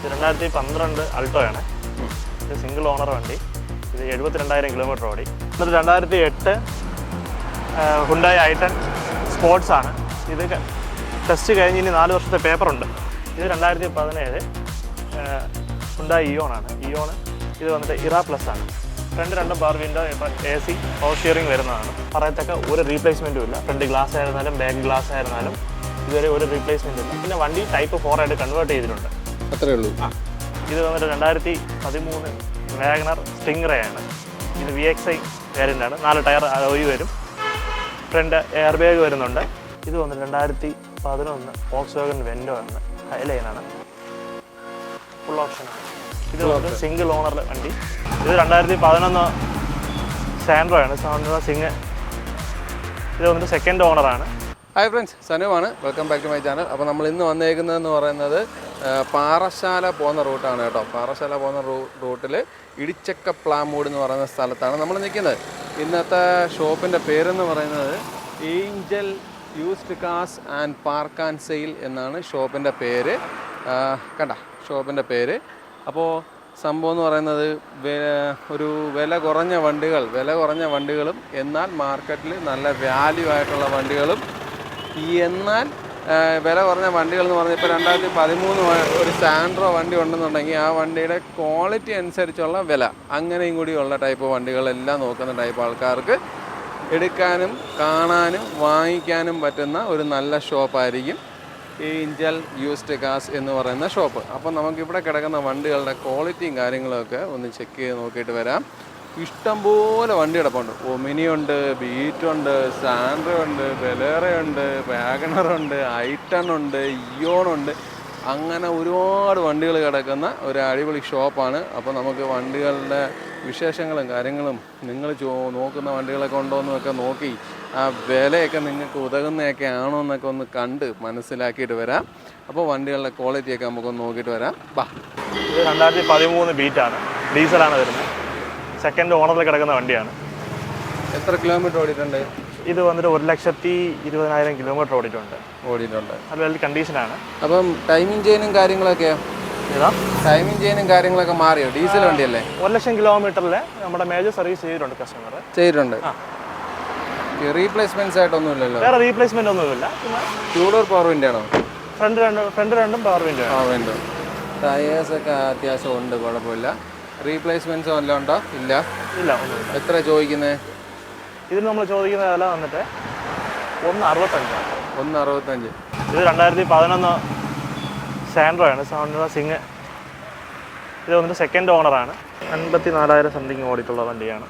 2012 അൾട്ടോയാണ്. ഇത് single owner വണ്ടി. ഇത് 72,000 കിലോമീറ്റർ ഓടി. എന്നിട്ട് 2008 ഹുണ്ടായി i10 സ്പോർട്സ് ആണ്. ഇത് ടെസ്റ്റ് കഴിഞ്ഞ് ഇനി 4 വർഷത്തെ പേപ്പറുണ്ട്. ഇത് 2017 ഹുണ്ടായി ഇയോൺ ആണ്. ഇത് വന്നിട്ട് ഇറ പ്ലസ് ആണ്. ഫ്രണ്ട് രണ്ടും power window, AC, power steering വരുന്നതാണ്. പറയത്തക്ക ഒരു റീപ്ലേസ്മെൻറ്റും ഇല്ല. ഫ്രണ്ട് ഗ്ലാസ് ആയിരുന്നാലും ബാക്ക് ഗ്ലാസ് ആയിരുന്നാലും ഇതുവരെ ഒരു റീപ്ലേസ്മെൻറ്റും ഇല്ല. പിന്നെ വണ്ടി ടൈപ്പ് 4 ആയിട്ട് കൺവേർട്ട് ചെയ്തിട്ടുണ്ട്. അത്രേ ഉള്ളൂ. ഇത് വന്നിട്ട് 2013 വാഗണർ സ്റ്റിംഗ്രേ ആണ്. ഇത് VXI വേരിയൻ്റാണ്. 4 ടയർ ഒഴി വരും. ഫ്രണ്ട് എയർ ബാഗ് വരുന്നുണ്ട്. ഇത് വന്നിട്ട് 2011 വോക്സ്വാഗൺ വെൻഡോ ആണ്. ഹൈലൈനാണ്. ഫുൾ ഓപ്ഷനാണ്. ഇത് വന്നിട്ട് സിംഗിൾ ഓണർ വണ്ടി. ഇത് 2011 സാൻഡ്രോ ആണ്. സിംഗ്. ഇത് വന്നിട്ട് സെക്കൻഡ് ഓണറാണ്. ഹായ് ഫ്രണ്ട്സ്, സനുവാണ്. Welcome back to my channel. അപ്പോൾ നമ്മൾ ഇന്ന് വന്നേക്കുന്നതെന്ന് പറയുന്നത് പാറശാല പോകുന്ന റൂട്ടാണ് കേട്ടോ. പാറശാല പോകുന്ന റൂട്ടിൽ ഇടിച്ചക്കപ്ലാമൂട് എന്ന് പറയുന്ന സ്ഥലത്താണ് നമ്മൾ നിൽക്കുന്നത്. ഇന്നത്തെ ഷോപ്പിൻ്റെ പേരെന്ന് പറയുന്നത് Angel used cars and park and sale എന്നാണ് ഷോപ്പിൻ്റെ പേര്. കണ്ട ഷോപ്പിൻ്റെ പേര്. അപ്പോൾ സംഭവം എന്ന് പറയുന്നത് ഒരു വില കുറഞ്ഞ വണ്ടികളും എന്നാൽ മാർക്കറ്റിൽ നല്ല വാല്യൂ ആയിട്ടുള്ള വണ്ടികളും, എന്നാൽ വില കുറഞ്ഞ വണ്ടികൾ എന്ന് പറഞ്ഞാൽ ഇപ്പോൾ 2013 ഒരു സാൻഡ്രോ വണ്ടി ഉണ്ടെന്നുണ്ടെങ്കിൽ ആ വണ്ടിയുടെ ക്വാളിറ്റി അനുസരിച്ചുള്ള വില, അങ്ങനെയും കൂടിയുള്ള ടൈപ്പ് വണ്ടികളെല്ലാം നോക്കുന്ന ടൈപ്പ് ആൾക്കാർക്ക് എടുക്കാനും കാണാനും വാങ്ങിക്കാനും പറ്റുന്ന ഒരു നല്ല ഷോപ്പായിരിക്കും ഏഞ്ചൽ യൂസ്ഡ് കാർസ് എന്ന് പറയുന്ന ഷോപ്പ്. അപ്പോൾ നമുക്കിവിടെ കിടക്കുന്ന വണ്ടികളുടെ ക്വാളിറ്റിയും കാര്യങ്ങളൊക്കെ ഒന്ന് ചെക്ക് ചെയ്ത് നോക്കിയിട്ട് വരാം. ഇഷ്ടംപോലെ വണ്ടി കിടപ്പുണ്ട്. ഒമിനിയുണ്ട്, ബീറ്റുണ്ട്, സാൻഡ്രോ ഉണ്ട്, ബെലേറയുണ്ട്, വാഗണറുണ്ട്, i10 ഉണ്ട്, ഇയോണുണ്ട്. അങ്ങനെ ഒരുപാട് വണ്ടികൾ കിടക്കുന്ന ഒരു അടിപൊളി ഷോപ്പാണ്. അപ്പോൾ നമുക്ക് വണ്ടികളുടെ വിശേഷങ്ങളും കാര്യങ്ങളും, നിങ്ങൾ നോക്കുന്ന വണ്ടികളൊക്കെ ഉണ്ടോ എന്നൊക്കെ നോക്കി ആ വിലയൊക്കെ നിങ്ങൾക്ക് ഉതകുന്നതൊക്കെ ആണോ എന്നൊക്കെ ഒന്ന് കണ്ട് മനസ്സിലാക്കിയിട്ട് വരാം. അപ്പോൾ വണ്ടികളുടെ ക്വാളിറ്റിയൊക്കെ നമുക്കൊന്ന് നോക്കിയിട്ട് വരാം. ബാ. ഇത് 2013 ബീറ്റാണ്. ഡീസലാണ് വരുന്നത്. സെക്കൻഡ് ഓണറിൽ കിടക്കുന്ന വണ്ടിയാണ്. എത്ര കിലോമീറ്റർ ഓടിയിട്ടുണ്ട്? ഇത് വന്നിട്ട് 1,20,000 കിലോമീറ്റർ ഓടിയിട്ടുണ്ട്. അത് വലിയ കണ്ടീഷനാണ്. അപ്പം ടൈമിംഗ് ചെയിനും കാര്യങ്ങളൊക്കെയോ? ടൈമിംഗ് ചെയിനും കാര്യങ്ങളൊക്കെ മാറിയോ? ഡീസൽ വണ്ടിയല്ലേ? 1,00,000 കിലോമീറ്ററിൽ നമ്മുടെ മേജർ സർവീസ് ചെയ്തിട്ടുണ്ട്. കസ്റ്റമർ ചെയ്തിട്ടുണ്ട്. റീപ്ലേസ്മെന്റ്സ് ആയിട്ടൊന്നും ഇല്ലല്ലോ? വേറെ റീപ്ലേസ്മെന്റ് ഒന്നുമില്ല. ടൂ ഡോർ പവർ വിൻഡോ ആണോ? ഫ്രണ്ട് രണ്ടും പവർ വിൻഡോ. ടയേഴ്സ് ഒക്കെ അത്യാവശ്യം ഉണ്ട്, കുഴപ്പമില്ല. റീപ്ലേസ്മെന്റ്സ് വല്ലതും ഉണ്ടോ? ഇല്ല. ഒന്നുമില്ല. എത്ര ചോദിക്കുന്നത്? ഇതിന് നമ്മൾ ചോദിക്കുന്ന വില വന്നിട്ട് 1,65. 1,65. ഇത് 2011 സാൻഡ്രോ ആണ്. Santro Xing. ഇത് വന്നിട്ട് സെക്കൻഡ് ഓണറാണ്. 54,000 സംതിങ് ഓടിയിട്ടുള്ള വണ്ടിയാണ്.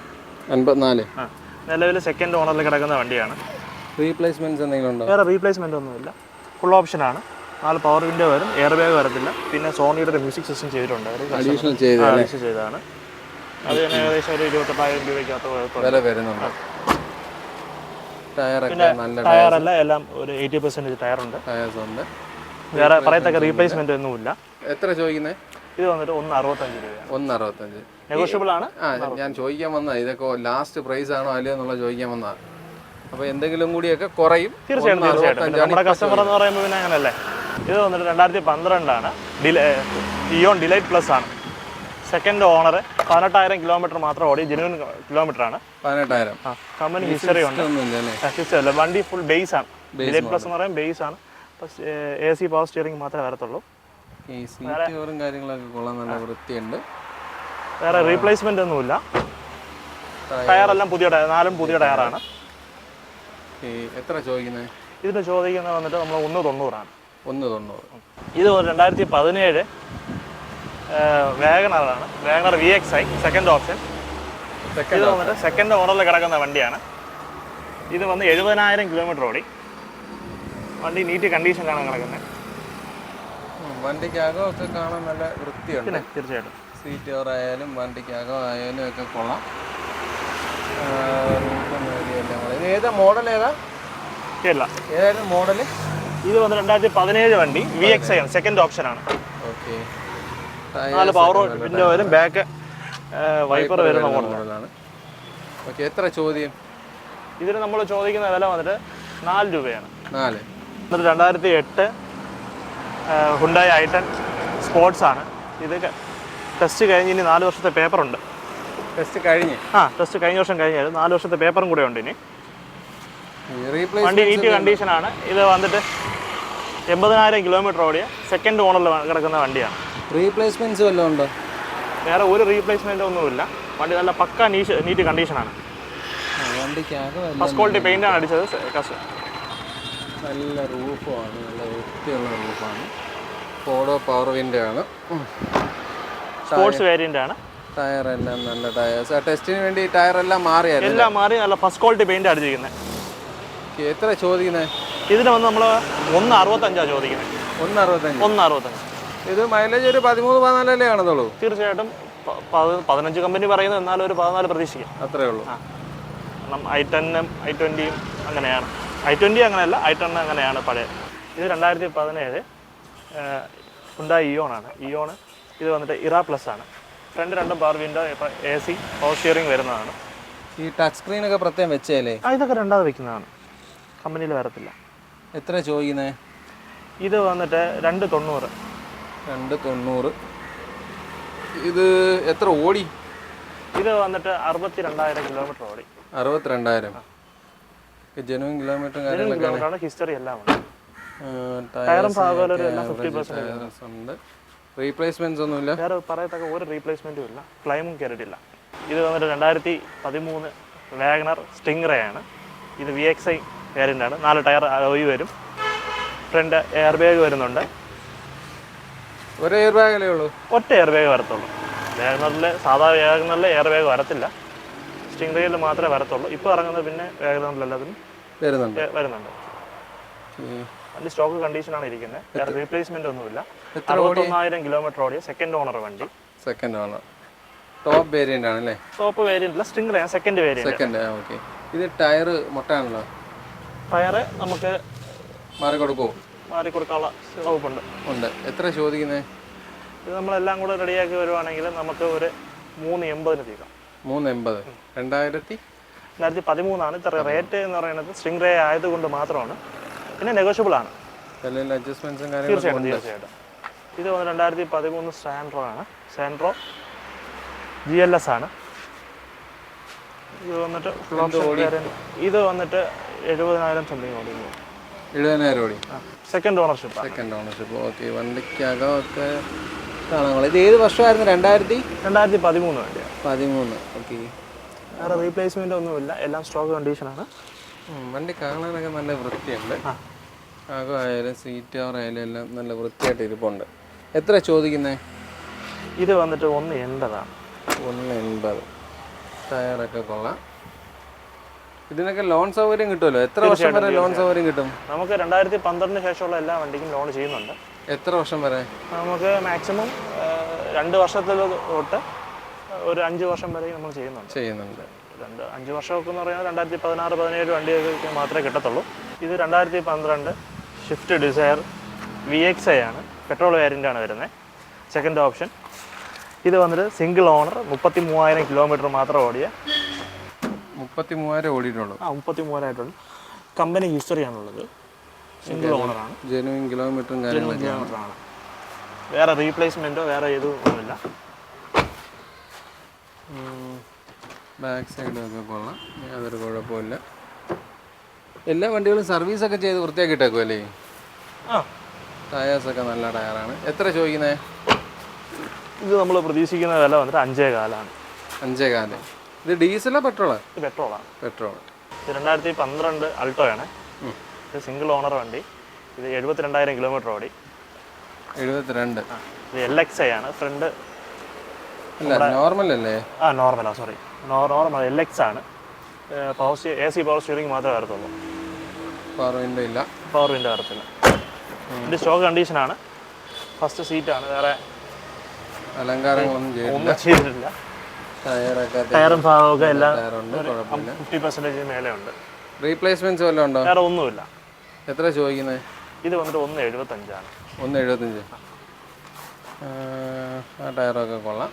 54. നിലവിൽ സെക്കൻഡ് ഓണറിൽ കിടക്കുന്ന വണ്ടിയാണ്. റീപ്ലേസ്മെന്റ്സ് എന്തെങ്കിലും ഉണ്ടോ? വേറെ റീപ്ലേസ്മെന്റ് ഒന്നുമില്ല. ഫുൾ ഓപ്ഷനാണ്. 4 പവർ വിൻഡോ വരും. എയർ ബാഗ് വരത്തില്ല. പിന്നെ സോണിയുടെ മ്യൂസിക് സിസ്റ്റം ചെയ്തിട്ടുണ്ട്. അഡീഷണൽ ചെയ്തതാണ്. അത് ഏകദേശം ഒരു 28,000 രൂപയ്ക്കകത്ത് വില വരുന്നുണ്ട്. പിന്നെ ടയറല്ല, എല്ലാം ഒരു 80% ടയറുണ്ട്. വേറെ പറയത്തക്ക റീപ്ലേസ്മെന്റ് ഒന്നുമില്ല. എത്ര ചോദിക്കുന്നത്? ഇത് വന്നിട്ട് 1,65 രൂപയാണ്. 1,65 നെഗോഷ്യബിൾ ആണ്. ഞാൻ ചോദിക്കാൻ വന്നാ ഇതൊക്കെ ലാസ്റ്റ് പ്രൈസ് ആണോ അല്ലയോ എന്നുള്ള ചോദിക്കാൻ വന്നാ. അപ്പൊ എന്തെങ്കിലും കൂടിയൊക്കെ കുറയും. തീർച്ചയായിട്ടും. നമ്മുടെ കസ്റ്റമർ എന്ന് പറയുമ്പോൾ പിന്നെ അങ്ങനല്ലേ. ഇത് വന്നിട്ട് 2012 ഇയോൺ ഡിലൈറ്റ് പ്ലസ് ആണ്. Second owner. 18,000 കിലോമീറ്റർ മാത്രം ഓടി. ജെന്യൂൻ കിലോമീറ്റർ ആണ്. 18,000. കമ്പനി ഹിസ്റ്ററി ഉണ്ട്. വണ്ടി ഫുൾ ബേസ് ആണ്. ഡിലൈറ്റ് പ്ലസ് എന്ന് പറയുമ്പോൾ ബേസ് ആണ്. AC പവർ സ്റ്റിയറിംഗ് മാത്രമേ വരത്തുള്ളൂ. കാര്യങ്ങളൊക്കെ കൊള്ളാൻ നല്ല വൃത്തിയുണ്ട്. വേറെ റീപ്ലേസ്മെന്റ് ഒന്നുമില്ല. ടയറെല്ലാം പുതിയ ടയർ, 4 പുതിയ ടയറാണ്. എത്ര ചോദിക്കുന്നത്? ഇതിന് ചോദിക്കുന്നത് വന്നിട്ട് നമ്മൾ 1,90 ആണ്. 1,90. ഇത് 2017 വാഗണറാണ്. WagonR VXI second option. ഇത് വന്നിട്ട് സെക്കൻഡ് ഓണറിൽ കിടക്കുന്ന വണ്ടിയാണ്. ഇത് വന്ന് 70,000 കിലോമീറ്റർ ഓടി. വണ്ടി നീറ്റ് കണ്ടീഷനിലാണ് കിടക്കുന്നത്. വണ്ടിക്കകം ഒക്കെ കാണാൻ നല്ല വൃത്തിയുണ്ട്. പിന്നെ തീർച്ചയായിട്ടും സീറ്റ് കവർ ആയാലും വണ്ടിക്കകം ആയാലും ഒക്കെ കൊള്ളാം. ഇത് ഏതാ മോഡൽ? ഏതായിരുന്നു മോഡൽ? ഇത് വന്ന് 2017 വണ്ടി VXI ആണ്. സെക്കൻഡ് ഓപ്ഷൻ ആണ്. ഓക്കെ. 4 പവർ വിൻഡോ വരും. ബാക്ക് വൈപ്പർ വരുന്ന മോഡലാണ്. ഓക്കെ. എത്ര ചോദ്യം? ഇതിന് നമ്മൾ ചോദിക്കുന്ന വില വന്നിട്ട് 4 രൂപയാണ്. 4. 2008 ഹുണ്ടായി i10 സ്പോർട്സ് ആണ്. ഇത് ടെസ്റ്റ് കഴിഞ്ഞ് ഇനി 4 വർഷത്തെ പേപ്പറുണ്ട്. ടെസ്റ്റ് കഴിഞ്ഞ് ടെസ്റ്റ് കഴിഞ്ഞ വർഷം കഴിഞ്ഞായിരുന്നു. 4 വർഷത്തെ പേപ്പറും കൂടെ ഉണ്ട്. ഇനി റീപ്ലേസ് വണ്ടി നീറ്റ് കണ്ടീഷനാണ്. ഇത് വന്നിട്ട് 80,000 കിലോമീറ്റർ ഓടിയ സെക്കൻഡ് ഓണറിൽ കിടക്കുന്ന വണ്ടിയാണ്. റീപ്ലേസ്മെൻറ്റ്സ് വല്ലതും ഉണ്ടോ? വേറെ ഒരു റീപ്ലേസ്മെൻറ്റ് ഒന്നുമില്ല. വണ്ടി നല്ല പക്ക നീറ്റ് കണ്ടീഷനാണ്. ഫസ്റ്റ് ക്വാളിറ്റി പെയിൻ്റാണ് അടിച്ചത്. നല്ല റൂഫാണ്, നല്ല വൃത്തിയുള്ള റൂഫാണ്. ഫോർഡോ പവർ വിൻഡോ ആണ്. സ്പോർട്സ് വേരിയൻ്റ് ആണ്. ടയർ എല്ലാം നല്ല ടയേഴ്സ്. ടെസ്റ്റിന് വേണ്ടി ടയർ എല്ലാം മാറിയായിരുന്നു. എല്ലാം മാറി നല്ല ഫസ്റ്റ് ക്വാളിറ്റി പെയിൻ്റ് അടിച്ചിരിക്കുന്നത്. എത്ര ചോദിക്കുന്നത്? ഇതിന് വന്ന് നമ്മൾ 1.65 ചോദിക്കുന്നത്. 1.65. ഇത് മൈലേജ് ഒരു 13-14 കാണത്തുള്ളൂ. തീർച്ചയായിട്ടും 15 കമ്പനി പറയുന്നത്, എന്നാലും ഒരു 14 പ്രതീക്ഷിക്കാം. അത്രേ ഉള്ളൂ. കാരണം i10ഉം i20യും അങ്ങനെയാണ്. i20 അങ്ങനെയല്ല, i10 അങ്ങനെയാണ് പഴയ. ഇത് 2017 ഹുണ്ടായി ഇയോണാണ്. ഇയോണ് ഇത് വന്നിട്ട് ഇറ പ്ലസ് ആണ്. Front 2 power window, AC, power steering വരുന്നതാണ്. ഈ ടച്ച് സ്ക്രീനൊക്കെ പ്രത്യേകം വെച്ചേലേ? ഇതൊക്കെ രണ്ടാമത് വെക്കുന്നതാണ്, കമ്പനിയിൽ വരത്തില്ല. എത്ര ചോദിക്കുന്നത്? ഇത് വന്നിട്ട് 290. 290. ഇത് എത്ര ഓടി? ഇത് വന്നിട്ട് 62,000 കിലോമീറ്റർ ഓടി. 62,000. ജെനുവിൻ കിലോമീറ്റർ ഹിസ്റ്ററി എല്ലാം ഉണ്ട്. ടയറും എല്ലാം 50% ഉണ്ട്. റീപ്ലേസ്മെന്റ്സ് ഒന്നുമില്ല. വേറെ പറയത്തക്ക ഒരു റീപ്ലേസ്മെന്റും ഇല്ല. ക്ലൈമും കയറിയിട്ടില്ല. ഇത് വന്നിട്ട് 2013 വാഗണർ സ്റ്റിംഗ്രേ ആണ്. ഇത് VXI വേരിയൻ്റ് ആണ്. 4 ടയർ അലോയ് വരും. ഫ്രണ്ട് എയർ ബാഗ് വരുന്നുണ്ട്. ഒരു എയർ ബാഗല്ലേ ഉള്ളൂ? ഒറ്റ എയർ ബാഗ് വരത്തുള്ളൂ. വാഗണറിൽ സാധാ വാഗണറിൽ എയർ ബാഗ് വരത്തില്ല. സ്റ്റിംഗ്രേയിൽ മാത്രമേ വരത്തുള്ളൂ. ഇപ്പോൾ ഇറങ്ങുന്നത് പിന്നെ വാഗണറിലെല്ലാത്തിനും വരുന്നുണ്ട്. വണ്ടി സ്റ്റോക്ക് കണ്ടീഷനാണ് ഇരിക്കുന്നത്. വേറെ റീപ്ലേസ്മെന്റ് ഒന്നുമില്ല. 61,000 കിലോമീറ്റർ ഓടിയ സെക്കൻഡ് ഓണർ വണ്ടി. Second owner. ടോപ്പ് വേരിയന്റ് ആണല്ലേ? ടോപ്പ് വേരിയന്റ് അല്ല, Stingray second variant. Second. Okay. ഇത് ടയർ മൊട്ടയാണല്ലോ. ടയർ നമുക്ക് മാറിക്കൊടുക്കാനുള്ള വകുപ്പുണ്ട്. ഉണ്ട്. എത്ര ചോദിക്കുന്നത്? ഇത് നമ്മളെല്ലാം കൂടെ റെഡിയാക്കി വരുവാണെങ്കിൽ നമുക്ക് ഒരു 380 തീരാം. 380. 2013 ഇത്ര റേറ്റ് എന്ന് പറയുന്നത്. സ്റ്റിംഗ്രേ ആയതുകൊണ്ട് മാത്രമാണ്. പിന്നെ നെഗോഷ്യബിൾ ആണ്. തീർച്ചയായിട്ടും. ഇത് 2013 സാൻഡ്രോ ആണ്. സാൻഡ്രോ GLS ആണ്. ഇത് വന്നിട്ട് ഇത് വന്നിട്ട് 70,000 സംതിങ് ഓടി. 70,000 ഓടി. Second ownership. ഓക്കെ. വണ്ടിക്കകമൊക്കെ കാണാൻ. ഇത് ഏത് വർഷമായിരുന്നു? 2013 വണ്ടിയാണ്. 13. ഓക്കെ. വേറെ റീപ്ലേസ്മെന്റ് ഒന്നുമില്ല. എല്ലാം സ്റ്റോക്ക് കണ്ടീഷനാണ്. വണ്ടി കാണാനൊക്കെ നല്ല വൃത്തിയുണ്ട്. അകമായാലും സീറ്റ് കവറായാലും എല്ലാം നല്ല വൃത്തിയായിട്ട് ഇരിപ്പുണ്ട്. എത്ര ചോദിക്കുന്നത്? ഇത് വന്നിട്ട് 180 ആണ്. 180. ടയറൊക്കെ കൊള്ളാം. ഇതിനൊക്കെ ലോൺ സൗകര്യം കിട്ടുമല്ലോ? എത്ര വർഷം വരെ ലോൺ സൗകര്യം കിട്ടും? നമുക്ക് 2012 ശേഷമുള്ള എല്ലാ വണ്ടിക്കും ലോൺ ചെയ്യുന്നുണ്ട്. എത്ര വർഷം വരെ? നമുക്ക് മാക്സിമം 2 വർഷത്തിൽ തൊട്ട് ഒരു 5 വർഷം വരെ നമ്മൾ ചെയ്യുന്നുണ്ട്. 5 വർഷമൊക്കെ എന്ന് പറയുന്നത് 2016-17 വണ്ടിയൊക്കെ മാത്രമേ കിട്ടത്തുള്ളൂ. ഇത് 2012 ഷിഫ്റ്റ് ഡിസയർ VXI ആണ്. പെട്രോൾ വേരിയൻ്റ് ആണ് വരുന്നത്. Second option. ഇത് വന്നിട്ട് സിംഗിൾ ഓണർ. 33,000 കിലോമീറ്റർ മാത്രം ഓടിയ. 33,000 ഓടിയിട്ടുള്ളൂ. 33,000 കമ്പനി ഹിസ്റ്ററിയാണുള്ളത്. സിംഗിൾ ഓണറാണ്. ജെനുവിൻ കിലോമീറ്ററാണ്. വേറെ റീപ്ലേസ്മെൻറ്റോ വേറെ ഇതൊന്നുമില്ല. ബാക്ക് സൈഡൊക്കെ കൊള്ളാം. യാതൊരു കുഴപ്പമില്ല. എല്ലാ വണ്ടികളും സർവീസൊക്കെ ചെയ്ത് വൃത്തിയാക്കിയിട്ടേക്കും അല്ലേ? ടയേഴ്സൊക്കെ നല്ല ടയറാണ്. എത്ര ചോദിക്കുന്നത്? ഇത് നമ്മൾ പ്രതീക്ഷിക്കുന്ന വില വന്നിട്ട് 5.4 5.4. ഇത് ഡീസലോ പെട്രോളോ? ഇത് പെട്രോളാണ്. പെട്രോൾ. ഇത് 2012 അൾട്ടോയാണ്. ഇത് സിംഗിൾ ഓണർ വണ്ടി. ഇത് 72,000 കിലോമീറ്റർ ഓടി. 72. ഇത് LXI ആണ്. ഫ്രണ്ട് നോർമൽ അല്ലേ? നോർമലാ. സോറി, നോർമൽ LX ആണ്. AC പവർ സ്റ്റിയറിംഗ് മാത്രമേ വരത്തുള്ളൂ. പവർ വിൻഡോ ഇല്ല. പവർ വിൻഡോ വരത്തില്ല. ഇത് സ്റ്റോക്ക് കണ്ടീഷനാണ്. ഫസ്റ്റ് സീറ്റാണ്. വേറെ അലങ്കാരങ്ങളൊന്നും ചെയ്തിട്ടില്ല. ടയറും ഭാഗമൊക്കെ എല്ലാം 50% മേലെ ഉണ്ട്. റീപ്ലേസ്മെന്റ്സ് വല്ലതും ഉണ്ടോ? വേറെ ഒന്നുമില്ല. എത്ര ചോദിക്കുന്നത്? ഇത് വന്നിട്ട് 1.75 ആണ്. 1.75. ആ ടയറൊക്കെ കൊള്ളാം.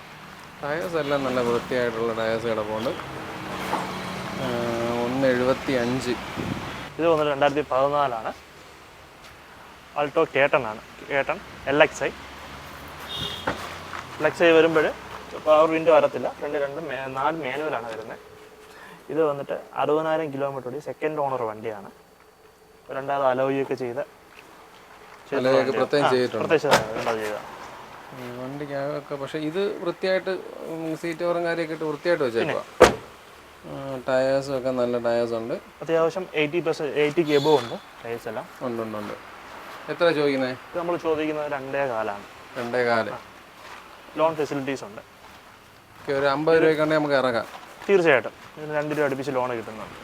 ടയേഴ്സ് എല്ലാം നല്ല വൃത്തിയായിട്ടുള്ള ടയേഴ്സ് കിടപ്പുണ്ട്. 1.75. ഇത് വന്നിട്ട് 2014 ആണ്. അൾട്ടോ കേട്ടൺ ആണ്. കേട്ടൺ LXI. ഫ്ലെക്സ് ആയി വരുമ്പോൾ പവർ വിൻഡോ വരത്തില്ല. ഫ്രണ്ട് 4 മാനുവലാണ് വരുന്നത്. ഇത് വന്നിട്ട് 60,000 കിലോമീറ്റർ ഓടി സെക്കൻഡ് ഓണർ വണ്ടിയാണ്. രണ്ടാമത് അലോയൊക്കെ വണ്ടിക്കൊക്കെ. പക്ഷെ ഇത് വൃത്തിയായിട്ട് സീറ്റ് കവറും കാര്യമൊക്കെ ഇട്ട് വൃത്തിയായിട്ട് വെച്ചേക്കുക. ടയേഴ്സും ഒക്കെ നല്ല ടയേഴ്സ് ഉണ്ട്. അത്യാവശ്യം 80 എബോ ഉണ്ട് ടയേഴ്സ് എല്ലാം. ഉണ്ട്. എത്ര ചോദിക്കുന്നത്? ഇത് നമ്മൾ ചോദിക്കുന്നത് 2.4 ആണ്. 2.4. ലോൺ ഫെസിലിറ്റീസ് ഉണ്ട്. ഒരു 50 രൂപയ്ക്കുണ്ടെങ്കിൽ നമുക്ക് ഇറങ്ങാം. തീർച്ചയായിട്ടും ഇതിന് 2 രൂപ അടുപ്പിച്ച് ലോൺ കിട്ടുന്നുണ്ട്.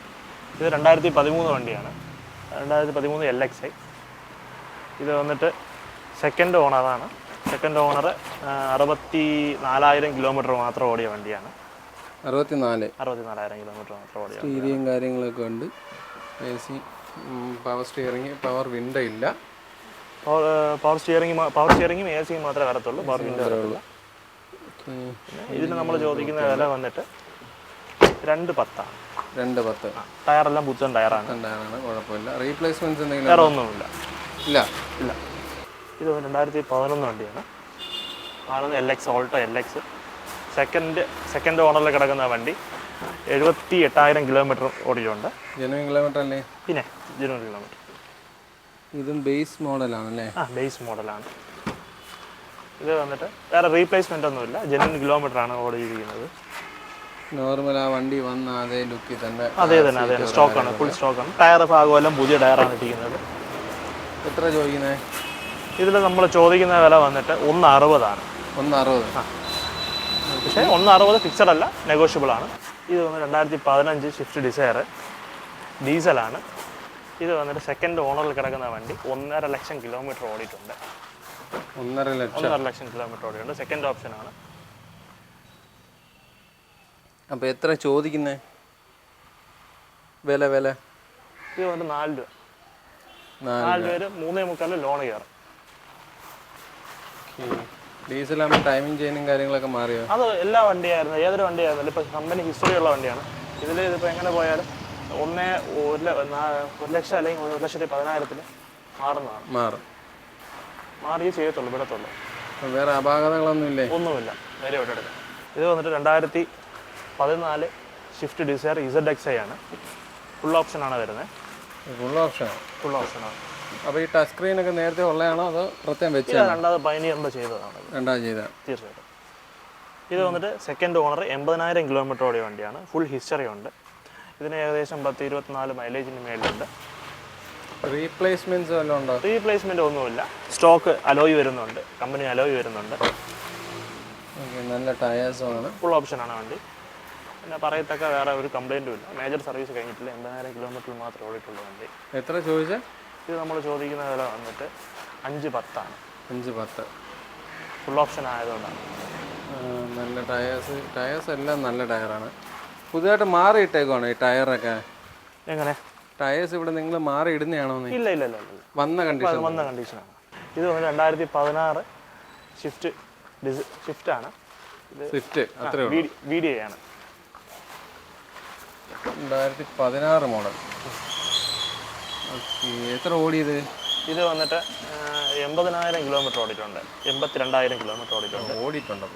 ഇത് 2013 വണ്ടിയാണ്. 2013 LXi. ഇത് വന്നിട്ട് സെക്കൻഡ് ഓണറാണ്. സെക്കൻഡ് ഓണർ 64,000 കിലോമീറ്റർ മാത്രം ഓടിയ വണ്ടിയാണ്. 64,000 കിലോമീറ്റർ മാത്രം ഓടിയ. സ്റ്റീരിയും കാര്യങ്ങളൊക്കെ ഉണ്ട്. AC, power steering, power window ഇല്ല. പവർ സ്റ്റിയറിംഗും AC മാത്രമേ വരത്തുള്ളൂ. പവർ വിൻഡോ വരത്തില്ല. ഇതിന് നമ്മൾ ചോദിക്കുന്ന വില വന്നിട്ട് 2.10 ആണ്. 2.10. ടയറെല്ലാം പുത്തൻ ടയറാണ്. കുഴപ്പമില്ല. റീപ്ലേസ്മെന്റ്സ് എന്തെങ്കിലും? വേറെ ഒന്നുമില്ല. ഇല്ല. ഇത് 2011 വണ്ടിയാണ്. 11 LX ഓൾട്ടോ LX. സെക്കൻഡ് ഓണറിൽ കിടക്കുന്ന വണ്ടി 78,000 കിലോമീറ്റർ ഓടിയിട്ടുണ്ട്. ജനുവൻ കിലോമീറ്റർ അല്ലേ? പിന്നെ ജനുവൻ കിലോമീറ്റർ. ഇതും ബേസ് മോഡലാണല്ലേ? ബേസ് മോഡലാണ്. ഇത് വന്നിട്ട് വേറെ റീപ്ലേസ്മെൻ്റ് ഒന്നുമില്ല. ജനുവൻ കിലോമീറ്റർ ആണ് ഓടിയിരിക്കുന്നത്. നോർമൽ ആ വണ്ടി വന്ന അതേ ലുക്കിൽ തന്നെ. അതെ സ്റ്റോക്കാണ്. ഫുൾ സ്റ്റോക്കാണ്. ടയർ ഭാഗമെല്ലാം പുതിയ ടയറാണ് ഇട്ടിരിക്കുന്നത്. എത്ര ചോദിക്കുന്നത്? ഇതിൽ നമ്മൾ ചോദിക്കുന്ന വില വന്നിട്ട് 1.60 ആണ്. 1.60. പക്ഷേ 1.60 ഫിക്സഡ് അല്ല, നെഗോഷ്യബിൾ ആണ്. ഇത് വന്ന് 2015 സ്വിഫ്റ്റ് ഡിസയർ ഡീസലാണ്. ഇത് വന്നിട്ട് സെക്കൻഡ് ഓണറിൽ കിടക്കുന്ന വണ്ടി 1.5 ലക്ഷം കിലോമീറ്റർ ഓടിയിട്ടുണ്ട്. 1.5 ലക്ഷം കിലോമീറ്റർ ഓടിയിട്ടുണ്ട്. സെക്കൻഡ് ഓപ്ഷനാണ്. അപ്പോൾ എത്ര ചോദിക്കുന്നത് വില? ഇത് വന്നിട്ട് 4 രൂപ. 4 രൂപ 3.25 ലോൺ കയറും. ഡീസലാകുമ്പോൾ ടൈമിംഗ് ചെയിനും കാര്യങ്ങളൊക്കെ മാറിയോ? അത് എല്ലാ വണ്ടിയായിരുന്നു, ഏതൊരു വണ്ടിയായിരുന്നല്ലോ. ഇപ്പോൾ കമ്പനി ഹിസ്റ്ററി ഉള്ള വണ്ടിയാണ്. ഇതിപ്പോൾ എങ്ങനെ പോയാലും 1 ലക്ഷം അല്ലെങ്കിൽ 1,10,000 മാറുന്നതാണ്. മാറിയേ ചെയ്യത്തുള്ളൂ, വിടത്തുള്ളൂ. വേറെ അപാകതകളൊന്നുമില്ലേ? ഒന്നുമില്ല. നേരെ ഇവിടെ എടുക്കാം. ഇത് വന്നിട്ട് 2014 സ്വിഫ്റ്റ് ഡിസയർ ZXi ആണ്. ഫുൾ ഓപ്ഷനാണ് വരുന്നത്. ഫുൾ ഓപ്ഷനാണ്. അപ്പോൾ ഈ ടച്ച് സ്ക്രീനൊക്കെ നേരത്തെ ഉള്ളതാണോ അതോ പ്രത്യേകം വെച്ചാൽ? 2015 ചെയ്തതാണ്. തീർച്ചയായിട്ടും. ഇത് വന്നിട്ട് സെക്കൻഡ് ഓണർ 80,000 കിലോമീറ്റർ ഓടിയ വണ്ടിയാണ്. ഫുൾ ഹിസ്റ്ററി ഉണ്ട്. ഇതിന് ഏകദേശം 10-24 മൈലേജിന് മേലുണ്ട്. റീപ്ലേസ്മെൻറ്റ്സ് വല്ലതും ഉണ്ടോ? റീപ്ലേസ്മെൻ്റ് ഒന്നുമില്ല. സ്റ്റോക്ക് അലോയ് വരുന്നുണ്ട്. കമ്പനി അലോയ് വരുന്നുണ്ട്. നല്ല ടയേഴ്സുമാണ്. ഫുൾ ഓപ്ഷനാണ് വണ്ടി. പിന്നെ പറയത്തക്ക വേറെ ഒരു കംപ്ലൈൻറ്റും ഇല്ല. മേജർ സർവീസ് കഴിഞ്ഞിട്ടില്ല. 80,000 കിലോമീറ്റർ മാത്രം ഓടിയിട്ടുള്ള വണ്ടി. എത്ര ചോദിച്ചാൽ? ഇത് നമ്മൾ ചോദിക്കുന്ന വില വന്നിട്ട് 5.10 ആണ്. 5.10. ഫുൾ ഓപ്ഷൻ ആയതുകൊണ്ടാണ്. നല്ല ടയേഴ്സ് എല്ലാം നല്ല ടയറാണ്. പുതിയതായിട്ട് മാറിയിട്ടേക്കുവാണ് ഈ ടയറൊക്കെ? എങ്ങനെ? ടയേഴ്സ് ഇവിടെ നിങ്ങൾ മാറി ഇടുന്നതാണോ? ഇല്ല. വന്ന കണ്ടീഷനാണ്. ഇത് 2016 സ്വിഫ്റ്റ് ആണ്. സ്വിഫ്റ്റ് VDI ആണ്. 2016 മോഡൽ. എത്ര ഓടിയത്? ഇത് വന്നിട്ട് 80,000 കിലോമീറ്റർ ഓടിയിട്ടുണ്ട്. 82,000 കിലോമീറ്റർ ഓടിയിട്ടുണ്ട്.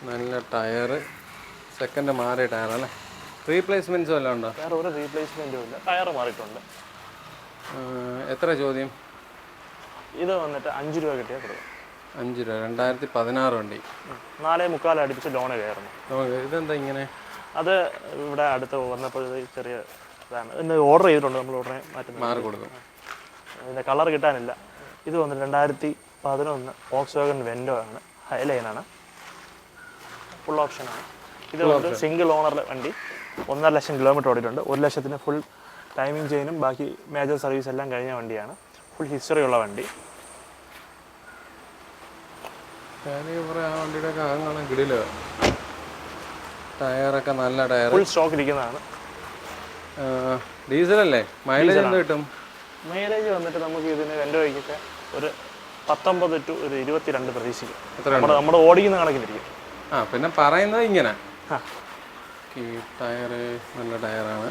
നല്ല ടയറ്. സെക്കൻഡ് മാറിയ ടയറല്ലേ? റീപ്ലേസ്മെൻറ്റ്സ് വല്ലതും ഉണ്ടോ? വേറെ ഒരു റീപ്ലേസ്മെൻറ്റും ഇല്ല. ടയർ മാറിയിട്ടുണ്ട്. എത്ര ചോദ്യം? ഇത് വന്നിട്ട് 5 രൂപ കിട്ടിയാൽ കൊടുക്കും. 5 രൂപ. 2016 വണ്ടി. 4.25 അടുപ്പിച്ച് ലോണ് കയറുന്നു. ഇതെന്താ ഇങ്ങനെ? അത് ഇവിടെ അടുത്ത് വന്നപ്പോൾ ചെറിയ ഇതാണ്. ഇന്ന് ഓർഡർ ചെയ്തിട്ടുണ്ട്. നമ്മൾ ഉടനെ മാറി കൊടുക്കും. ഇതിൻ്റെ കളർ കിട്ടാനില്ല. ഇത് വന്നിട്ട് 2011 വോക്സ്വാഗൺ വെൻഡോ ആണ്. ഹൈലൈനാണ്. ഫുൾ ഓപ്ഷനാണ്. ഇത് വന്നിട്ട് സിംഗിൾ ഓണർ വണ്ടി. 1.5 ലക്ഷം കിലോമീറ്റർ ഓടിയിട്ടുണ്ട്. 1 ലക്ഷത്തിന് ഫുൾ ടൈമിംഗ് ചെയിനും ബാക്കി മേജർ സർവീസ് എല്ലാം കഴിഞ്ഞ വണ്ടിയാണ്. ഫുൾ ഹിസ്റ്ററി ഉള്ള വണ്ടി. ആ വണ്ടിയുടെ കാണാൻ കിടില. ടയറൊക്കെ നല്ല ടയർ. ഫുൾ സ്റ്റോക്ക് ഇരിക്കുന്നതാണ്. ഡീസലല്ലേ? മൈലേജ് എന്ത് കിട്ടും? മൈലേജ് വന്നിട്ട് നമുക്ക് ഇതിന് എൻ്റെ വഴിക്കൊക്കെ ഒരു 19 to 22 പ്രതീക്ഷിക്കും. നമ്മുടെ ഓടിക്കുന്ന കണക്കിലിരിക്കും. പിന്നെ പറയുന്നത് ഇങ്ങനെ. ടയറ് നല്ല ടയറാണ്,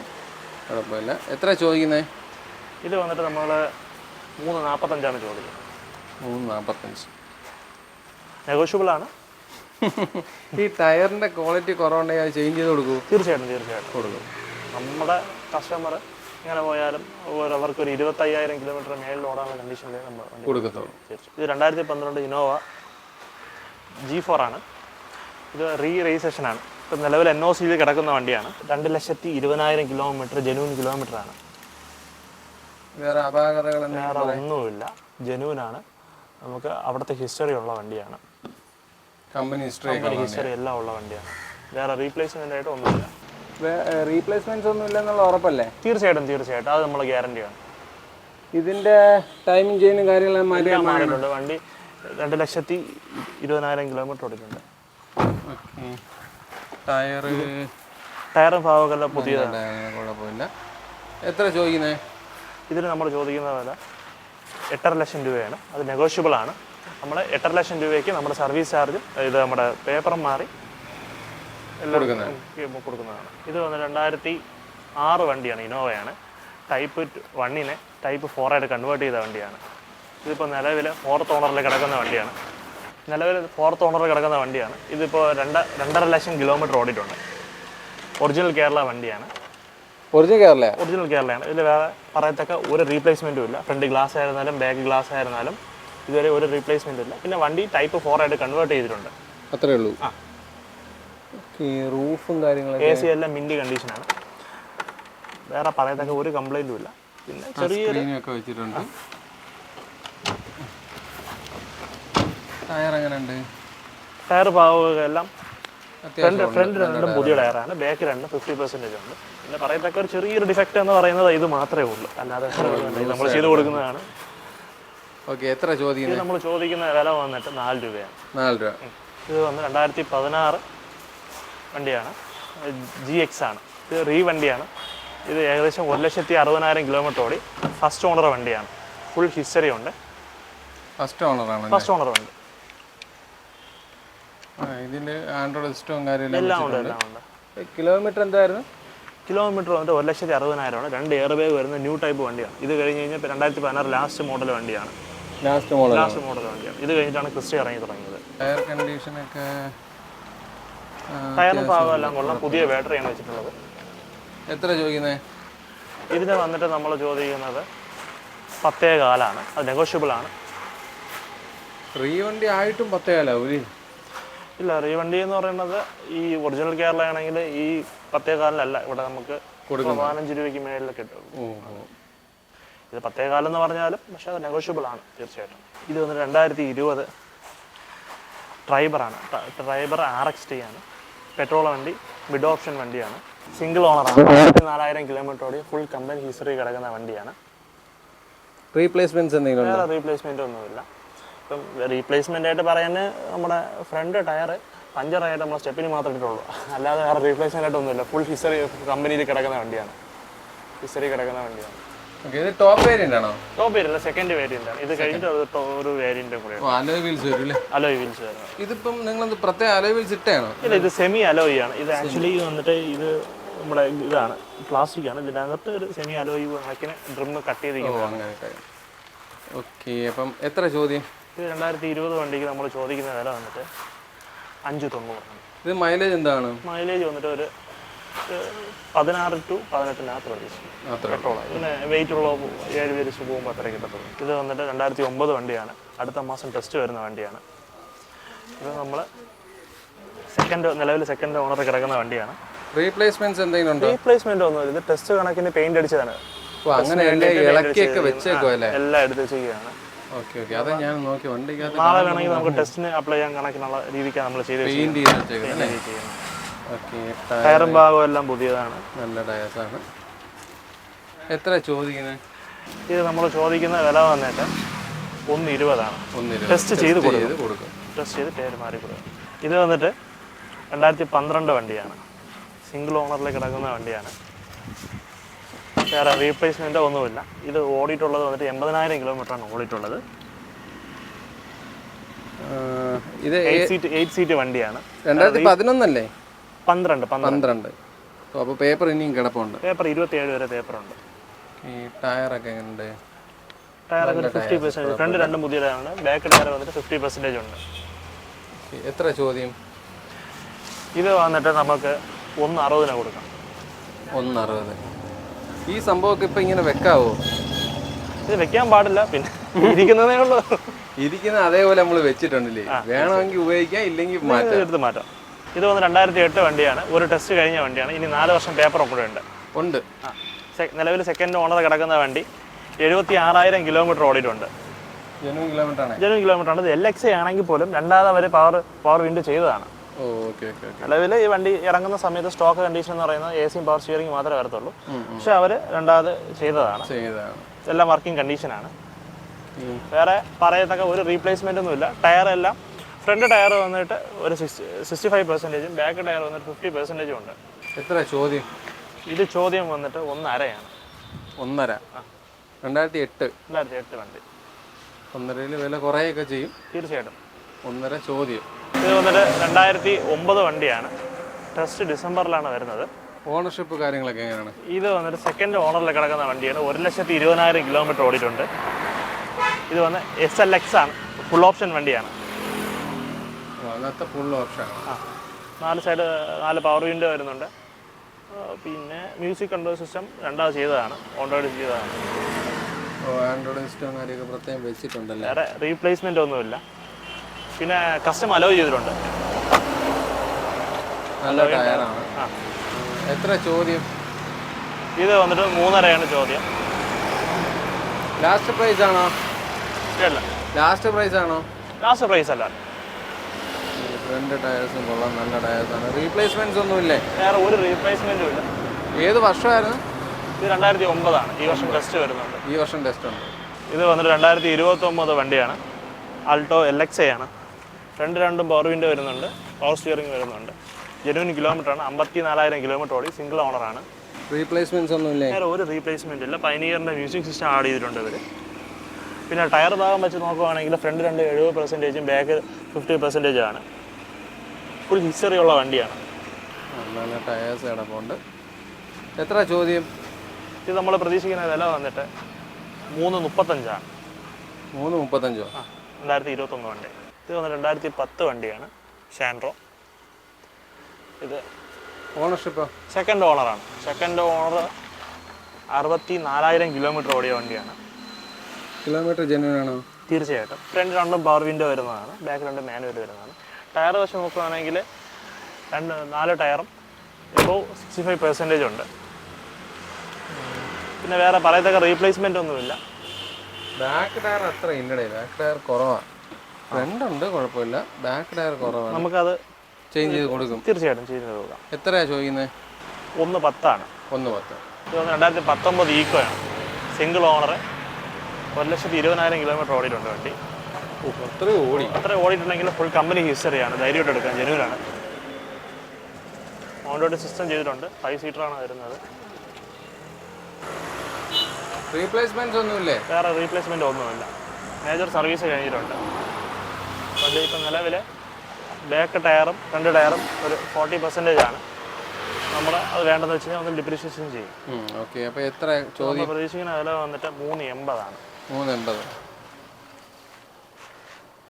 കുഴപ്പമില്ല. എത്ര ചോദിക്കുന്നത്? ഇത് വന്നിട്ട് നമ്മൾ 3.45 ചോദിക്കുന്നത്. 3.45. നെഗോഷ്യബിൾ ആണ്. ഈ ടയറിന്റെ ക്വാളിറ്റി കുറവുണ്ടെങ്കിൽ അത് ചേഞ്ച് ചെയ്ത് കൊടുക്കൂ? തീർച്ചയായിട്ടും കൊടുക്കും. നമ്മുടെ കസ്റ്റമർ ഇങ്ങനെ പോയാലും അവർക്ക് ഒരു 25,000 കിലോമീറ്റർ മേളിൽ ഓടാനുള്ള കണ്ടീഷനിൽ നമ്മൾ കൊടുക്കത്തുള്ളൂ. ഇത് 2012 ഇന്നോവ G4 ആണ്. ഇത് രജിസ്ട്രേഷൻ ആണ്. ഇപ്പം നിലവിൽ NOCയിൽ കിടക്കുന്ന വണ്ടിയാണ്. 2,20,000 കിലോമീറ്റർ ജെന്യൂൻ കിലോമീറ്റർ ആണ്. വേറെ അപാകതകൾ വേറെ ഒന്നുമില്ല, ജെന്യൂനാണ്. നമുക്ക് അവിടുത്തെ ഹിസ്റ്ററി ഉള്ള വണ്ടിയാണ്. കമ്പനി ഹിസ്റ്ററി എല്ലാം ഉള്ള വണ്ടിയാണ്. വേറെ റീപ്ലേസ്മെന്റ് ആയിട്ട് ഒന്നുമില്ല. റീപ്ലേസ്മെന്റ്സ് ഒന്നും ഇല്ലെന്നുള്ള ഉറപ്പല്ലേ? തീർച്ചയായിട്ടും അത് നമ്മൾ ഗ്യാരണ്ടിയാണ്. ഇതിന്റെ ടൈമിംഗ് ചെയ്യുന്ന കാര്യങ്ങളെല്ലാം മാറിയിട്ടുണ്ട്. വണ്ടി 2,20,000 കിലോമീറ്റർ ഓടിയിട്ടുണ്ട്. ടയറും ഭാഗമൊക്കെ പുതിയതാണ്. കുഴപ്പമില്ല. എത്ര ചോദിക്കുന്നത്? ഇതിന് നമ്മൾ ചോദിക്കുന്ന വില 8.5 ലക്ഷം രൂപയാണ്. അത് നെഗോഷ്യബിൾ ആണ്. നമ്മൾ 8.5 ലക്ഷം രൂപയ്ക്ക് നമ്മുടെ സർവീസ് ചാർജും ഇത് നമ്മുടെ പേപ്പറും മാറി എല്ലാം കൊടുക്കുന്നതാണ്. ഇത് 2006 വണ്ടിയാണ്, ഇന്നോവയാണ്. ടൈപ്പ് 1നെ ടൈപ്പ് 4 ആയിട്ട് കൺവേർട്ട് ചെയ്ത വണ്ടിയാണ്. ഇതിപ്പോൾ നിലവിൽ 4th ഓണറിൽ കിടക്കുന്ന വണ്ടിയാണ്. ഇതിപ്പോൾ 2.5 ലക്ഷം കിലോമീറ്റർ ഓടിയിട്ടുണ്ട്. ഒറിജിനൽ കേരള വണ്ടിയാണ്. ഒറിജിനൽ കേരളയാണ്. ഇതിൽ വേറെ പറയത്തക്ക ഒരു റീപ്ലേസ്മെൻറ്റും ഇല്ല. ഫ്രണ്ട് ഗ്ലാസ് ആയിരുന്നാലും ബാക്ക് ഗ്ലാസ് ആയിരുന്നാലും ഇതുവരെ ഒരു റീപ്ലേസ്മെൻറ്റും ഇല്ല. പിന്നെ വണ്ടി ടൈപ്പ് 4 ആയിട്ട് കൺവേർട്ട് ചെയ്തിട്ടുണ്ട്. അത്രേ ഉള്ളൂ. റൂഫും കാര്യങ്ങളും AC എല്ലാം മിൻറ്റ് കണ്ടീഷനാണ്. വേറെ പറയത്തക്ക ഒരു കംപ്ലൈൻറ്റും ഇല്ല. പിന്നെ ചെറിയൊരു വെച്ചിട്ടുണ്ട്. ടയർ എങ്ങനെയുണ്ട്? ടയർ ഭാഗമെല്ലാം ഫ്രണ്ട് രണ്ടും പുതിയ ടയറാണ്. ബാക്ക് രണ്ടും 50% ഉണ്ട്. പിന്നെ പറയത്തക്ക ഒരു ചെറിയൊരു ഡിഫക്റ്റ് എന്ന് പറയുന്നത് ഇത് മാത്രമേ ഉള്ളൂ. അല്ലാതെ നമ്മൾ ചെയ്ത് കൊടുക്കുന്നതാണ്. എത്ര ചോദിക്കുന്നത്? നമ്മൾ ചോദിക്കുന്ന വില വന്നിട്ട് 4 രൂപയാണ്. 4 രൂപ. ഇത് വന്ന് 2016 വണ്ടിയാണ്. GX ആണ്. ഇത് വണ്ടിയാണ്. ഇത് ഏകദേശം 1,60,000 കിലോമീറ്റർ ഓടി. ഫസ്റ്റ് ഓണർ വണ്ടിയാണ്. ഫുൾ ഹിസ്റ്ററി ഉണ്ട്. ഫസ്റ്റ് ഓണർ ഉണ്ട്. ഇതിന്റെ ആൻഡ്രോയിഡ് സിസ്റ്റവും കാര്യമെല്ലാം എല്ലാം ഉണ്ട്. കിലോമീറ്റർ എന്തായിരുന്നു? കിലോമീറ്റർ വന്നിട്ട് 1,60,000 ആണ്. 2 എയർ ബാഗ് വരുന്ന ന്യൂ ടൈപ്പ് വണ്ടിയാണ്. ഇത് കഴിഞ്ഞ് കഴിഞ്ഞാൽ 2016 ലാസ്റ്റ് മോഡൽ വണ്ടിയാണ്. ഇത് കഴിഞ്ഞിട്ടാണ് ക്രിസ്റ്റ ഇറങ്ങി തുടങ്ങിയത്. ടയർ കണ്ടീഷനൊക്കെ ടയറും ഭാഗമെല്ലാം കൊള്ളാം. പുതിയ ബാറ്ററിയാണ് വെച്ചിട്ടുള്ളത്. എത്ര ചോദിക്കുന്നത്? ഇതിന് വന്നിട്ട് നമ്മൾ ചോദിക്കുന്നത് 10,400 അത് നെഗോഷ്യബിൾ ആണ്. വണ്ടി ആയിട്ടും 10,400 ഇല്ല. വണ്ടി എന്ന് പറയുന്നത് ഈ ഒറിജിനൽ കേരള ആണെങ്കിൽ ഈ 10,400 ഇവിടെ നമുക്ക് 15 രൂപയ്ക്ക് മേളിൽ കിട്ടും. ഇത് 10,400 എന്ന് പറഞ്ഞാലും പക്ഷെ അത് നെഗോഷ്യബിൾ ആണ് തീർച്ചയായിട്ടും. ഇത് വന്നിട്ട് 2020 ട്രൈബറാണ്. ട്രൈബർ RXT ആണ്. പെട്രോൾ വണ്ടി, മിഡ് ഓപ്ഷൻ വണ്ടിയാണ്. സിംഗിൾ ഓണറാണ്. 4,000 കിലോമീറ്റർ ഓടി. ഫുൾ കമ്പനി ഹിസ്റ്ററി കിടക്കുന്ന വണ്ടിയാണ്. റീപ്ലേസ്മെന്റ് വേറെ റീപ്ലേസ്മെന്റ് ഒന്നുമില്ല. ഇപ്പം റീപ്ലേസ്മെന്റ് ആയിട്ട് പറയാൻ നമ്മുടെ ഫ്രണ്ട് ടയർ പഞ്ചറായിട്ട് നമ്മൾ സ്റ്റെപ്പിന് മാത്രമേ ഇട്ടിട്ടുള്ളൂ. അല്ലാതെ വേറെ റീപ്ലേസ്മെന്റ് ആയിട്ട് ഒന്നുമില്ല. ഫുൾ ഹിസ്റ്ററി കമ്പനിയിൽ കിടക്കുന്ന വണ്ടിയാണ്. ടോപ്പ് വേരിയന്റ് ആണോ? ടോപ്പ് വേരിയന്റ് സെക്കൻഡ് വേരിയന്റ് ആണ്. ഇത് കഴിഞ്ഞിട്ട് ഒരു വേരിയന്റും കൂടെ അലോയ് വീൽസ് വരും. ഇതിപ്പം നിങ്ങൾ പ്രത്യേക അലോയ് വീൽസ് ഇട്ടാണോ? ഇല്ല, ഇത് സെമി അലോയ് ആണ്. ഇത് ആക്ച്വലി വന്നിട്ട് ഇത് നമ്മുടെ ഇതാണ്, പ്ലാസ്റ്റിക് ആണ്. ഇതിനകത്ത് ഒരു സെമി അലോയ് കണക്കിന് ഡ്രിം കട്ട് ചെയ്തിരിക്കുന്നതാണ്. അപ്പം എത്ര ചോദ്യം? ഇത് 2020 വണ്ടിക്ക് നമ്മൾ ചോദിക്കുന്ന വില വന്നിട്ട് 5,90 ആണ്. ഇത് മൈലേജ് എന്താണ്? മൈലേജ് വന്നിട്ട് ഒരു 16 to 18 പെട്രോൾ. പിന്നെ വെയിറ്റ് ഉള്ള 7 പേര് പോകുമ്പോൾ അത്ര കിട്ടത്തുള്ളൂ. ഇത് വന്നിട്ട് 2009 വണ്ടിയാണ്. അടുത്ത മാസം ടെസ്റ്റ് വരുന്ന വണ്ടിയാണ്. ഇത് നമ്മൾ നിലവിൽ സെക്കൻഡ് ഓണർ കിടക്കുന്ന വണ്ടിയാണ്. റീപ്ലേസ്മെന്റ് എന്തെങ്കിലും ഉണ്ടോ? റീപ്ലേസ്മെന്റ് ഒന്നും. ഇത് ടെസ്റ്റ് കണക്കിന് പെയിന്റ് അടിച്ചതാണ്. എല്ലാം എടുത്ത് വെച്ചിരിക്കുകയാണ്. നാളെ വേണമെങ്കിൽ നമുക്ക് ടെസ്റ്റിന് അപ്ലൈ ചെയ്യാൻ കണക്കിനുള്ള രീതിക്കാണ് നമ്മൾ ചെയ്ത് ടയറും ഭാഗവും എല്ലാം പുതിയതാണ്. നല്ല ടയേഴ്സാണ്. എത്ര ചോദിക്കുന്നത്? ഇത് നമ്മൾ ചോദിക്കുന്ന വില വന്നിട്ട് 1,20 ആണ്. ടെസ്റ്റ് ചെയ്ത് കൊടുക്കും. ടെസ്റ്റ് ചെയ്ത് ടയർ മാറി കൊടുക്കും. ഇത് വന്നിട്ട് 2012 വണ്ടിയാണ്. സിംഗിൾ ഓണറിൽ കിടക്കുന്ന വണ്ടിയാണ്. വേറെ റീപ്ലേസ്മെൻറ്റോ ഒന്നുമില്ല. ഇത് ഓടിയിട്ടുള്ളത് വന്നിട്ട് 80,000 കിലോമീറ്ററാണ് ഓടിയിട്ടുള്ളത്. ഇത് 8 സീറ്റ് വണ്ടിയാണ്. 2011 അല്ലേ? 12. അപ്പോൾ പേപ്പർ ഇനിയും കിടപ്പുണ്ട്. പേപ്പർ 27 വരെ പേപ്പറുണ്ട്. ഈ ടയറൊക്കെ എങ്ങനെയുണ്ട്? ടയറൊക്കെ 50%. ഫ്രണ്ട് രണ്ടും പുതിയ ടയറാണ്. ബാക്ക് ടയർ വന്നിട്ട് 50% ഉണ്ട്. എത്ര ചോദ്യം? ഇത് വന്നിട്ട് നമുക്ക് 160 കൊടുക്കാം. 160. ഈ സംഭവമൊക്കെ ഇപ്പം ഇങ്ങനെ വെക്കാവോ? ഇത് വെക്കാൻ പാടില്ല, പിന്നെ ഇരിക്കുന്നതേ ഉള്ളൂ. ഇരിക്കുന്ന അതേപോലെ നമ്മൾ വെച്ചിട്ടുണ്ടല്ലേ? വേണമെങ്കിൽ ഉപയോഗിക്കാം, ഇല്ലെങ്കിൽ മാറ്റാം. എടുത്ത് മാറ്റാം. ഇത് വന്ന് 2008 വണ്ടിയാണ്. ഒരു ടെസ്റ്റ് കഴിഞ്ഞ വണ്ടിയാണ്. ഇനി 4 വർഷം പേപ്പർ കൂടെ ഉണ്ട്. നിലവിൽ സെക്കൻഡ് ഓണർ കിടക്കുന്ന വണ്ടി 76,000 കിലോമീറ്റർ ഓടിയിട്ടുണ്ട്. ജെനുവിൻ കിലോമീറ്റർ ആണ്. ഇത് LX ആണെങ്കിൽ പോലും രണ്ടാമത് അവർ പവർ വിൻഡ് ചെയ്തതാണ്. നിലവിൽ ഈ വണ്ടി ഇറങ്ങുന്ന സമയത്ത് സ്റ്റോക്ക് കണ്ടീഷൻ എന്ന് പറയുന്നത് AC പവർ സ്റ്റിയറിംഗ് മാത്രമേ വരത്തുള്ളൂ. പക്ഷെ അവർ രണ്ടാമത് ചെയ്തതാണ്. എല്ലാം വർക്കിംഗ് കണ്ടീഷനാണ്. വേറെ പറയത്തക്ക ഒരു റീപ്ലേസ്മെന്റ് ഒന്നുമില്ല. ടയർ എല്ലാം ഫ്രണ്ട് ടയർ വന്നിട്ട് ഒരു 65%, ബാക്ക് ടയർ വന്നിട്ട് 50% ഉണ്ട്. എത്ര ചോദ്യം? ഇത് ചോദ്യം വന്നിട്ട് 1.5 ആണ്. 1.5. 2008 വണ്ടി. 1.5 വില കുറയൊക്കെ ചെയ്യും തീർച്ചയായിട്ടും. 1.5 ചോദ്യം. ഇത് വന്നിട്ട് 2009 വണ്ടിയാണ്. ടെസ്റ്റ് ഡിസംബറിലാണ് വരുന്നത്. ഓണർഷിപ്പ് കാര്യങ്ങളൊക്കെ എങ്ങനെയാണ്? ഇത് വന്നിട്ട് സെക്കൻഡ് ഓണറിൽ കിടക്കുന്ന വണ്ടിയാണ്. 1,20,000 കിലോമീറ്റർ ഓടിയിട്ടുണ്ട്. ഇത് വന്ന് SLX ആണ്. ഫുൾ ഓപ്ഷൻ വണ്ടിയാണ്. അങ്ങനത്തെ full option. 4 side 4 power window വരുന്നുണ്ട്. പിന്നെ മ്യൂസിക് കൺട്രോൾ സിസ്റ്റം രണ്ടാമത് ചെയ്തതാണ്. ഓൺഡ്രോയിഡ് ചെയ്തതാണ്. ആൻഡ്രോയിഡ് സിസ്റ്റം കാര്യമൊക്കെ പ്രത്യേകം വെച്ചിട്ടുണ്ടല്ലോ. വേറെ റീപ്ലേസ്മെന്റ് ഒന്നുമില്ല. പിന്നെ കസ്റ്റം അലോ ചെയ്തിട്ടുണ്ട്. നല്ല ടയറാണ്. എത്ര ചോദ്യം? ഇത് വന്നിട്ട് 3.5 ചോദ്യം. ലാസ്റ്റ് പ്രൈസ് ആണോ? ലാസ്റ്റ് പ്രൈസ് അല്ല. ഫ്രണ്ട് ടയേഴ്സും കൊള്ളാം, നല്ല ടയേഴ്സാണ്. റീപ്ലേസ്മെന്റ്സ് ഒന്നുമില്ലേ? വേറെ ഒരു റീപ്ലേസ്മെന്റും ഇല്ല. ഏത് വർഷമായിരുന്നു? ഇത് 2009 ആണ്. ഈ വർഷം ടെസ്റ്റ് വരുന്നുണ്ട്. ഉണ്ട്. ഇത് വന്നിട്ട് 2029 വണ്ടിയാണ്. ആൾട്ടോ LX ആണ്. രണ്ടും പവർ വിൻഡോ വരുന്നുണ്ട്. പവർ സ്റ്റിയറിംഗ് വരുന്നുണ്ട്. ജെനുവിൻ കിലോമീറ്റർ ആണ്. 54,000 കിലോമീറ്റർ ഓടി. സിംഗിൾ ഓണറാണ്. റീപ്ലേസ്മെന്റ്സ് ഒന്നുമില്ലേ? വേറെ ഒരു റീപ്ലേസ്മെന്റ് ഇല്ല. പൈനിയറിന്റെ മ്യൂസിക് സിസ്റ്റം ആഡ് ചെയ്തിട്ടുണ്ട് ഇവർ. പിന്നെ ടയർ ഭാഗം വെച്ച് നോക്കുകയാണെങ്കിൽ ഫ്രണ്ട് 70%, ബാക്ക് 50% ആണ്. ഫുൾ ഹിസ്റ്ററി ഉള്ള വണ്ടിയാണ്. നല്ല ടയേഴ്സ് കിടപ്പുണ്ട്. എത്ര ചോദ്യം? ഇത് നമ്മൾ പ്രതീക്ഷിക്കുന്ന വില വന്നിട്ട് 3.35 ആണ്. 3.35? 2021 വണ്ടി. ഇത് വന്നിട്ട് 2010 വണ്ടിയാണ്. ഷാൻഡ്രോ. ഇത് ഓണർഷിപ്പ് സെക്കൻഡ് ഓണറാണ്. സെക്കൻഡ് ഓണർ 64,000 കിലോമീറ്റർ ഓടിയ വണ്ടിയാണ്. കിലോമീറ്റർ ജെനുവിൻ ആണോ? തീർച്ചയായിട്ടും. ഫ്രണ്ട് 2 പവർ വിൻഡോ വരുന്നതാണ്. ബാക്ക് 2 മാനുവൽ വരുന്നതാണ്. ടയർ വശം നോക്കുകയാണെങ്കിൽ 4 ടയറും ഇപ്പോൾ 65% ഉണ്ട്. പിന്നെ വേറെ പറയത്തക്ക റീപ്ലേസ്മെന്റ് ഒന്നുമില്ല. ബാക്ക് ടയർ അത്ര ഇല്ലടേ. ബാക്ക് ടയർ കുറവാണ്. ഫ്രണ്ട് ഉണ്ട്, കുഴപ്പമില്ല. ബാക്ക് ടയർ കുറവാണ്. നമുക്കത് ചേഞ്ച് ചെയ്ത് കൊടുക്കും. തീർച്ചയായിട്ടും ചേഞ്ച് ചെയ്ത് കൊടുക്കാം. എത്രയാണ് ചോദിക്കുന്നത്? 1.10 ആണ്. 1.10. ഇത് 2019 ഈക്കോ ആണ്. Single owner. 1,20,000 കിലോമീറ്റർ ഓടിയിട്ടുണ്ട് വണ്ടി. അത്ര ഓടിയിട്ടുണ്ടെങ്കിൽ ഫുൾ കമ്പനി ഹിസ്റ്ററിയാണ്. ധൈര്യമായിട്ട് എടുക്കാം. ജെനുവിനാണ്. ഓൺഡ്രോയിഡ് സിസ്റ്റം ചെയ്തിട്ടുണ്ട്. 5 സീറ്ററാണ് വരുന്നത്. റീപ്ലേസ്മെന്റ് ഒന്നുമില്ലേ? വേറെ റീപ്ലേസ്മെന്റ് ഒന്നുമില്ല. മേജർ സർവീസ് കഴിഞ്ഞിട്ടുണ്ട്. വണ്ടി ഇപ്പം നിലവിൽ ബാക്ക് ടയറും ഫ്രണ്ട് ടയറും ഒരു 40% ആണ്. നമ്മൾ അത് വേണ്ടെന്ന് വെച്ച് കഴിഞ്ഞാൽ ഒന്ന് ഡിപ്രീഷിയേഷൻ ചെയ്യും. ഓക്കെ. അപ്പോൾ എത്ര ചോദ്യം? പ്രതീക്ഷിക്കുന്ന വില വന്നിട്ട് 3.80 ആണ്. 3.80.